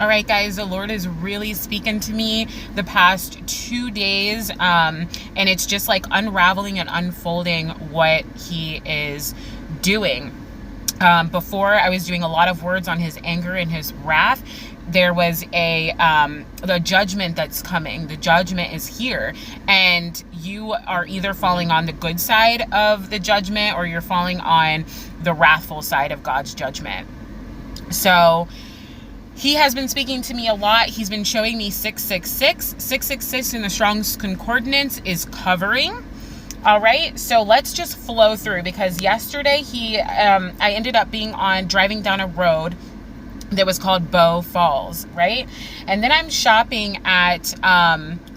All right, guys, the Lord is really speaking to me the past 2 days, and it's just like unraveling and unfolding what He is doing. Before, I was doing a lot of words on His anger and His wrath. There was the judgment that's coming. The judgment is here, and you are either falling on the good side of the judgment or you're falling on the wrathful side of God's judgment. So He has been speaking to me a lot. He's been showing me 666. 666 in the Strong's Concordance is covering. All right, so let's just flow through, because yesterday I ended up driving down a road that was called Bow Falls, right? And then I'm shopping at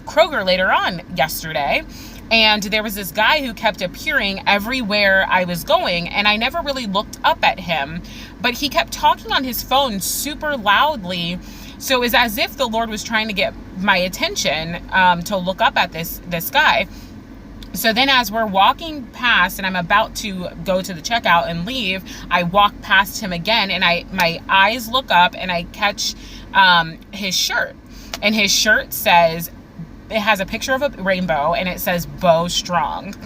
Kroger later on yesterday, and there was this guy who kept appearing everywhere I was going, and I never really looked up at him, but he kept talking on his phone super loudly. So it was as if the Lord was trying to get my attention to look up at this guy. So then as we're walking past and I'm about to go to the checkout and leave, I walk past him again, and my eyes look up and I catch his shirt. And his shirt says, it has a picture of a rainbow and it says Bow Strong.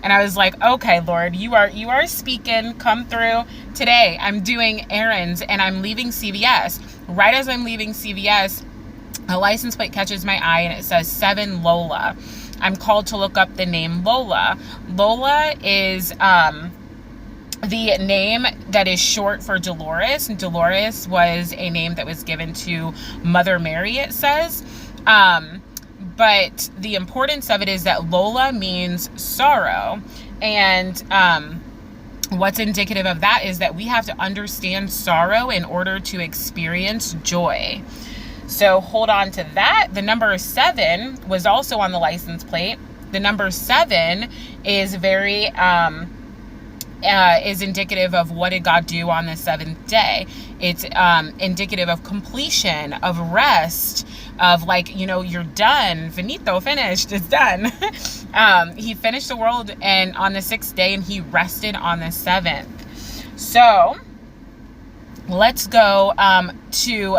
And I was like, okay, Lord, you are speaking, come through. Today I'm doing errands and I'm leaving CVS. Right as I'm leaving CVS, a license plate catches my eye and it says 7 Lola. I'm called to look up the name Lola. Lola is the name that is short for Dolores. And Dolores was a name that was given to Mother Mary, it says. But the importance of it is that Lola means sorrow. And what's indicative of that is that we have to understand sorrow in order to experience joy. So hold on to that. The number 7 was also on the license plate. The number 7 is very is indicative of what did God do on the 7th day. It's indicative of completion, of rest, of like, you're done, finito, finished, it's done. He finished the world and on the 6th day, and He rested on the 7th. So let's go to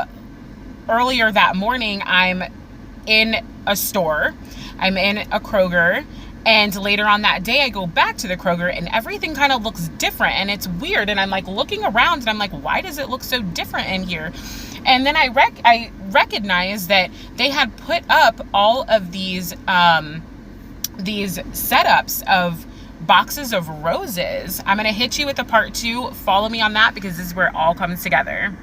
earlier that morning. I'm in a store. I'm in a Kroger. And later on that day, I go back to the Kroger and everything kind of looks different. And it's weird. And I'm like looking around and I'm like, why does it look so different in here? And then I recognize that they had put up all of these setups of boxes of roses. I'm going to hit you with a part 2. Follow me on that, because this is where it all comes together.